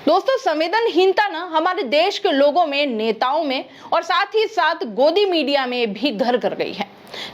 दोस्तों, संवेदनहीनता ना हमारे देश के लोगों में, नेताओं में और साथ ही साथ गोदी मीडिया में भी घर कर गई है।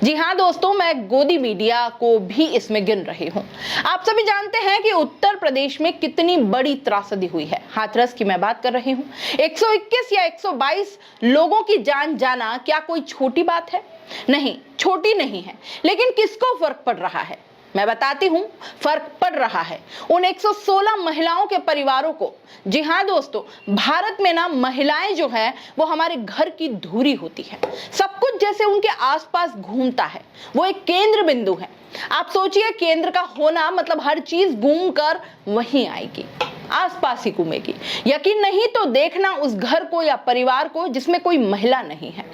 जी हाँ दोस्तों, मैं गोदी मीडिया को भी इसमें गिन रही हूँ। आप सभी जानते हैं कि उत्तर प्रदेश में कितनी बड़ी त्रासदी हुई है। हाथरस की मैं बात कर रही हूँ। 121 या 122 लोगों की जान जाना क्या कोई छोटी बात है? नहीं, छोटी नहीं है। लेकिन किसको फर्क पड़ रहा है? मैं बताती हूं, फर्क पड़ रहा है उन 116 महिलाओं के परिवारों को। जी हां दोस्तों, भारत में ना महिलाएं जो हैं वो हमारे घर की धुरी होती है। सब कुछ जैसे उनके आसपास घूमता है, वो एक केंद्र बिंदु है। आप सोचिए, केंद्र का होना मतलब हर चीज घूम कर वहीं आएगी, आसपास ही घूमेगी। यकीन नहीं तो देखना उस घर को या परिवार को जिसमें कोई महिला नहीं है।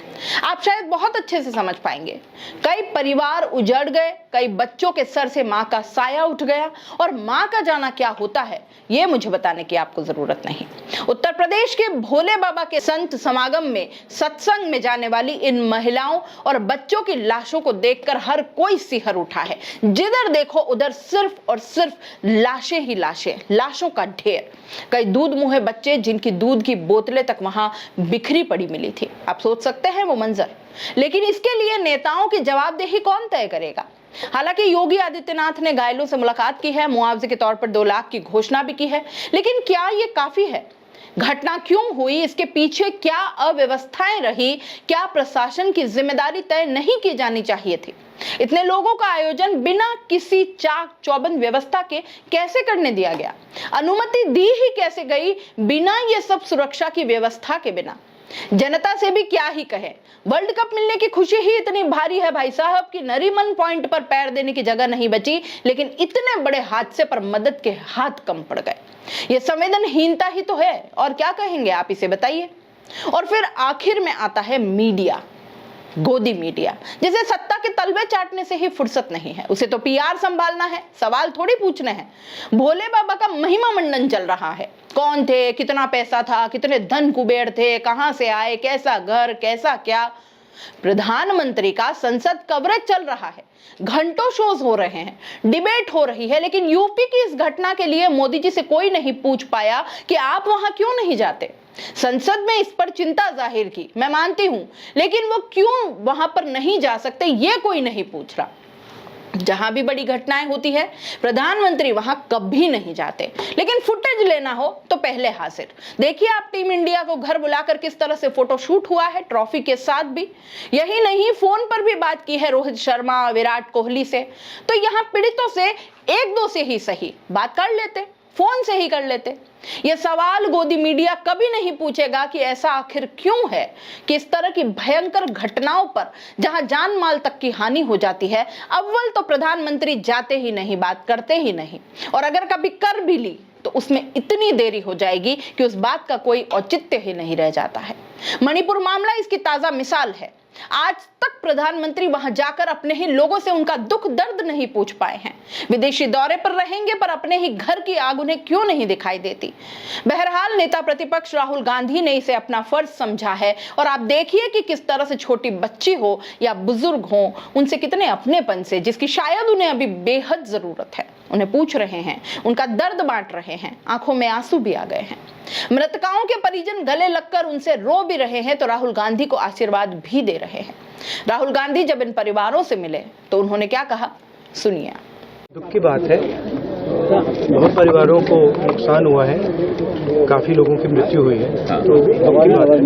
आप शायद बहुत अच्छे से समझ पाएंगे। कई परिवार उजड़ गए, कई बच्चों के सर से मां का साया उठ गया, और मां का जाना क्या होता है ये मुझे बताने की आपको जरूरत नहीं। उत्तर प्रदेश के भोले बाबा के संत समागम में सत्संग में जाने वाली इन महिलाओं और बच्चों की लाशों को देखकर हर कोई सिहर उठा है। जिधर देखो उधर सिर्फ और सिर्फ लाशें ही लाशें, लाशों का ढेर। कई दूध मुहे बच्चे जिनकी दूध की बोतलें तक वहां बिखरी पड़ी मिली थी। आप सोच सकते हैं वो मंजर। लेकिन इसके लिए नेताओं की जवाबदेही कौन तय करेगा? हालांकि योगी आदित्यनाथ ने घायलों से मुलाकात की है, मुआवजे के तौर पर 2 लाख की घोषणा भी की है, लेकिन क्या ये काफी है? घटना क्यों हुई, इसके पीछे क्या अव्यवस्थाएं रही? क्या प्रशासन की जिम्मेदारी तय नहीं की जानी चाहिए थी? इतने लोगों का आयोजन बिना किसी चाक चौबंद व्यवस्था के कैसे करने दिया गया? अनुमति दी ही कैसे गई बिना ये सब सुरक्षा की व्यवस्था के बिना? जनता से भी क्या ही कहे। वर्ल्ड कप मिलने की खुशी ही इतनी भारी है भाई साहब कि नरीमन पॉइंट पर पैर देने की जगह नहीं बची, लेकिन इतने बड़े हादसे पर मदद के हाथ कम पड़ गए। ये संवेदनहीनता ही तो है, और क्या कहेंगे आप इसे बताइए। और फिर आखिर में आता है मीडिया, गोदी मीडिया, जिसे सत्ता के तलवे चाटने से ही फुर्सत नहीं है। उसे तो पीआर संभालना है, सवाल थोड़ी पूछने हैं। भोले बाबा का महिमा मंडन चल रहा है। कौन थे, कितना पैसा था, कितने धन कुबेर थे, कहां से आए, कैसा घर, कैसा क्या। प्रधानमंत्री का संसद कवरेज चल रहा है, घंटों शोज हो रहे हैं, डिबेट हो रही है, लेकिन यूपी की इस घटना के लिए मोदी जी से कोई नहीं पूछ पाया कि आप वहां क्यों नहीं जाते। संसद में इस पर चिंता जाहिर की, मैं मानती हूं, लेकिन वो क्यों वहां पर नहीं जा सकते ये कोई नहीं पूछ रहा। जहां भी बड़ी घटनाएं होती है प्रधानमंत्री वहां कभी नहीं जाते, लेकिन फुटेज लेना हो तो पहले हाजिर। देखिए आप टीम इंडिया को घर बुलाकर किस तरह से फोटो शूट हुआ है, ट्रॉफी के साथ भी। यही नहीं, फोन पर भी बात की है रोहित शर्मा, विराट कोहली से। तो यहां पीड़ितों से 1-2 से ही सही बात कर लेते, फोन से ही कर लेते। यह सवाल गोदी मीडिया कभी नहीं पूछेगा कि ऐसा आखिर क्यों है कि इस तरह की भयंकर घटनाओं पर जहां जान माल तक की हानि हो जाती है, अव्वल तो प्रधानमंत्री जाते ही नहीं, बात करते ही नहीं, और अगर कभी कर भी ली तो उसमें इतनी देरी हो जाएगी कि उस बात का कोई औचित्य ही नहीं रह जाता है। मणिपुर मामला इसकी ताजा मिसाल है। आज तक प्रधानमंत्री वहां जाकर अपने ही लोगों से उनका दुख दर्द नहीं पूछ पाए हैं। विदेशी दौरे पर रहेंगे पर अपने ही घर की आग उन्हें क्यों नहीं दिखाई देती? बहरहाल नेता प्रतिपक्ष राहुल गांधी ने इसे अपना फर्ज समझा है, और आप देखिए कि किस तरह से छोटी बच्ची हो या बुजुर्ग हो, उनसे कितने अपनेपन से, जिसकी शायद उन्हें अभी बेहद जरूरत है, उन्हें पूछ रहे हैं, उनका दर्द बांट रहे हैं। आंखों में आंसू भी आ गए हैं। मृतकाओं के परिजन गले लगकर उनसे रो भी रहे हैं तो राहुल गांधी को आशीर्वाद भी दे रहे हैं। राहुल गांधी जब इन परिवारों से मिले तो उन्होंने क्या कहा, सुनिए। दुख की बात है, बहुत परिवारों को नुकसान हुआ है, काफी लोगों की मृत्यु हुई है, तो दुख की बात है।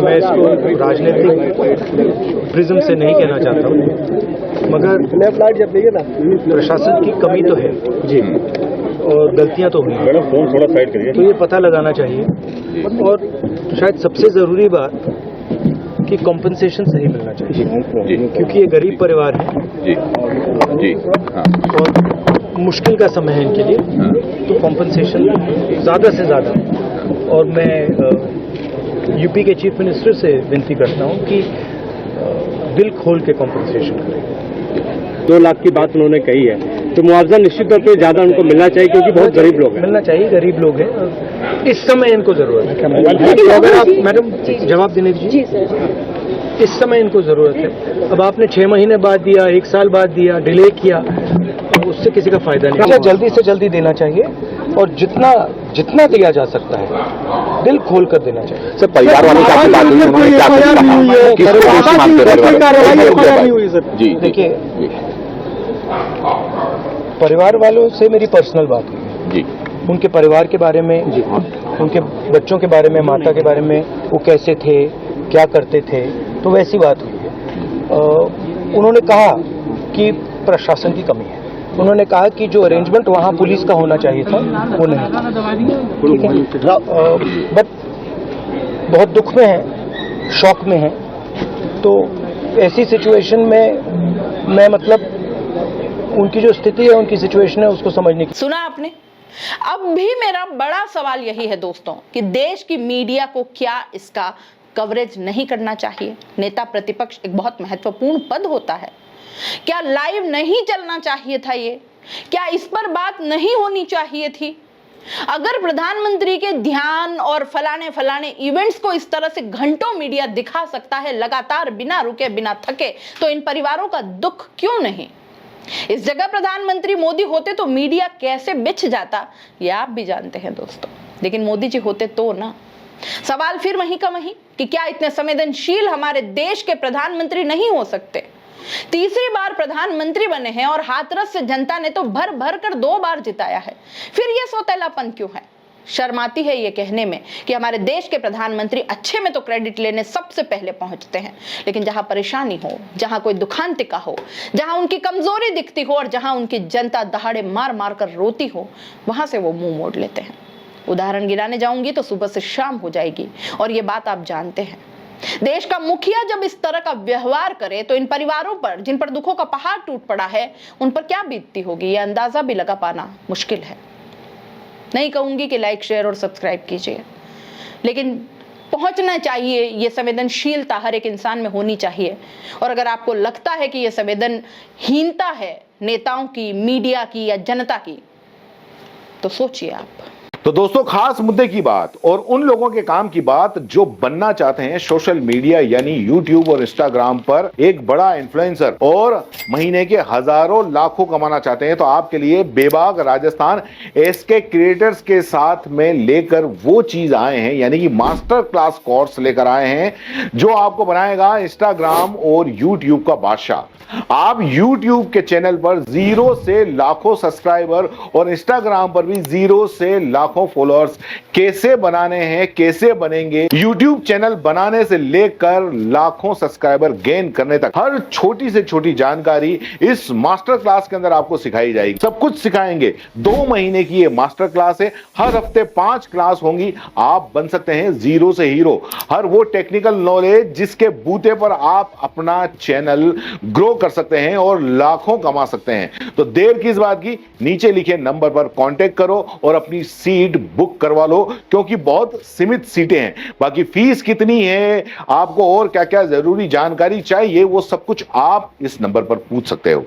मैं इसको राजनीतिक प्रिज्म से नहीं कहना चाहता हूँ, मगर प्रशासन की कमी तो है जी, और गलतियां तो हुई हैं, फोन थोड़ा साइड करिए, तो ये पता लगाना चाहिए। और शायद सबसे जरूरी बात कि कॉम्पनसेशन सही मिलना चाहिए, क्योंकि ये गरीब परिवार है जी, और मुश्किल का समय है इनके लिए, तो कॉम्पनसेशन ज्यादा से ज्यादा। और मैं यूपी के चीफ मिनिस्टर से विनती करता हूं कि दिल खोल के कॉम्पनसेशन करें। 2 लाख की बात उन्होंने कही है, तो मुआवजा निश्चित तौर पर ज्यादा उनको मिलना चाहिए, क्योंकि बहुत गरीब लोग हैं। मिलना चाहिए, गरीब लोग हैं, इस समय इनको जरूरत है। अगर आप मैडम जवाब देने दीजिए, इस समय इनको जरूरत है। अब आपने 6 महीने बाद दिया, 1 साल बाद दिया, डिले किया, तो उस उससे किसी का फायदा नहीं मुझे होगा। जल्दी से जल्दी देना चाहिए और जितना दिया जा सकता है दिल खोल कर देना चाहिए। सर परिवार वालों से आपकी बात हुई, उन्होंने क्या कुछ कहा? किस तरह से मांगते परिवार? जी देखिए, परिवार वालों से मेरी पर्सनल बात हुई है जी। उनके परिवार के बारे में, उनके बच्चों के बारे में, माता के बारे में, वो कैसे थे, क्या करते थे, तो वैसी बात हुई है। उन्होंने कहा कि प्रशासन की कमी है। उन्होंने कहा कि जो अरेंजमेंट वहाँ पुलिस का होना चाहिए था वो नहीं था। बट बहुत दुख में है, शॉक में है। तो ऐसी सिचुएशन में मैं मतलब उनकी जो स्थिति है, उनकी सिचुएशन है, उसको समझने की। सुना आपने। अब भी मेरा बड़ा सवाल यही है दोस्तों कि देश की मीडिया को क्या इसका कवरेज नहीं करना चाहिए? नेता प्रतिपक्ष एक बहुत महत्वपूर्ण पद होता है। क्या लाइव नहीं चलना चाहिए था ये? क्या इस पर बात नहीं होनी चाहिए थी? अगर प्रधानमंत्री के ध्यान और फलाने इवेंट्स को इस तरह से घंटों मीडिया दिखा सकता है लगातार, बिना रुके बिना थके, तो इन परिवारों का दुख क्यों नहीं? इस जगह प्रधानमंत्री मोदी होते तो मीडिया कैसे बिछ जाता ये आप भी जानते हैं दोस्तों। लेकिन मोदी जी होते तो ना। सवाल फिर वहीं का वहीं कि क्या इतने संवेदनशील हमारे देश के प्रधानमंत्री नहीं हो सकते? तीसरी बार प्रधानमंत्री बने हैं और हाथरस से जनता ने तो भर भर कर 2 बार जिताया है। फिर ये सौतेलापन क्यों है? शर्माती है ये कहने में कि हमारे देश के प्रधानमंत्री अच्छे में तो क्रेडिट लेने सबसे पहले पहुंचते हैं, लेकिन जहां परेशानी हो, जहां कोई दुखांतिका हो, जहां उनकी कमजोरी दिखती हो और जहां उनकी जनता दहाड़े मार मार कर रोती हो, वहां से वो मुंह मोड़ लेते हैं। उदाहरण गिनाने जाऊंगी तो सुबह से शाम हो जाएगी और ये बात आप जानते हैं। देश का मुखिया जब इस तरह का व्यवहार करे तो इन परिवारों पर, जिन पर दुखों का पहाड़ टूट पड़ा है, उन पर क्या बीतती होगी ये अंदाजा भी लगा पाना मुश्किल है। नहीं कहूंगी कि लाइक, शेयर और सब्सक्राइब कीजिए, लेकिन पहुंचना चाहिए, ये संवेदनशीलता हर एक इंसान में होनी चाहिए। और अगर आपको लगता है कि ये संवेदनहीनता है नेताओं की, मीडिया की या जनता की, तो सोचिए आप। तो दोस्तों, खास मुद्दे की बात और उन लोगों के काम की बात जो बनना चाहते हैं सोशल मीडिया यानी यूट्यूब और इंस्टाग्राम पर एक बड़ा इन्फ्लुएंसर और महीने के हजारों लाखों कमाना चाहते हैं, तो आपके लिए बेबाक राजस्थान एसके क्रिएटर्स के साथ में लेकर वो चीज आए हैं, यानी कि मास्टर क्लास कोर्स लेकर आए हैं जो आपको बनाएगा इंस्टाग्राम और यूट्यूब का बादशाह। आप यूट्यूब के चैनल पर 0 से लाखों सब्सक्राइबर और इंस्टाग्राम पर भी 0 से लाखों फॉलोअर्स कैसे बनाने हैं, कैसे बनेंगे, यूट्यूब चैनल बनाने से लेकर लाखों सब्सक्राइबर गेन करने तक हर छोटी से छोटी जानकारी इस मास्टर क्लास के अंदर आपको सिखाई जाएगी। सब कुछ सिखाएंगे। 2 महीने की ये मास्टर क्लास है। हर हफ्ते 5 क्लास होंगी। आप बन सकते हैं 0 से हीरो। हर वो टेक्निकल नॉलेज जिसके बूते पर आप अपना चैनल ग्रो कर सकते हैं और लाखों कमा सकते हैं। तो देर किस बात की, नीचे लिखे नंबर पर कांटेक्ट करो और अपनी सीट बुक करवा लो, क्योंकि बहुत सीमित सीटें हैं। बाकी फीस कितनी है, आपको और क्या क्या जरूरी जानकारी चाहिए, वो सब कुछ आप इस नंबर पर पूछ सकते हो।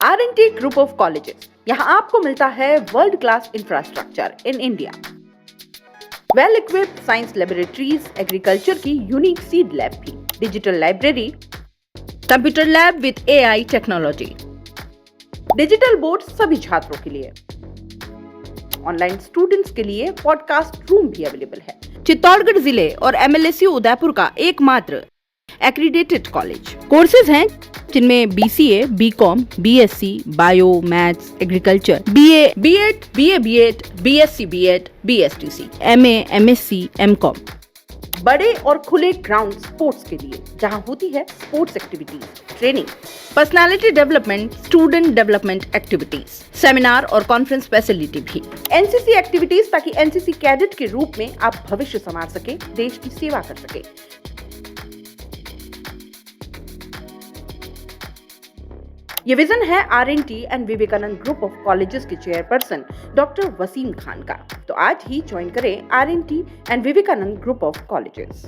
R&T ग्रुप ऑफ कॉलेजेस, यहाँ आपको मिलता है world class infrastructure in India, well equipped science laboratories, agriculture की यूनिक सीड लैब भी, digital library, computer lab with AI technology, digital board सभी छात्रों के लिए, ऑनलाइन स्टूडेंट्स के लिए पॉडकास्ट रूम भी अवेलेबल है। चित्तौड़गढ़ जिले और MLSU उदयपुर का एकमात्र एक्रीडेटेड कॉलेज। कोर्सेज हैं जिनमें BCA, BCom, BSc, bio, maths, agriculture, BA, B.Ed, BA, B.Ed, BSc, B.Ed, BSTC, MA, MSc, MCom। बड़े और खुले ग्राउंड स्पोर्ट्स के लिए, जहां होती है sports activities, training, personality development, student development activities, seminar और कॉन्फ्रेंस फैसिलिटी भी, NCC एक्टिविटीज, ताकि NCC कैडेट के रूप में आप भविष्य संवार सके, देश की सेवा कर सके। ये विजन है R&T and Vivekananda group of colleges के चेयरपर्सन डॉक्टर वसीम खान का। तो आज ही ज्वाइन करें R&T and Vivekananda group of colleges.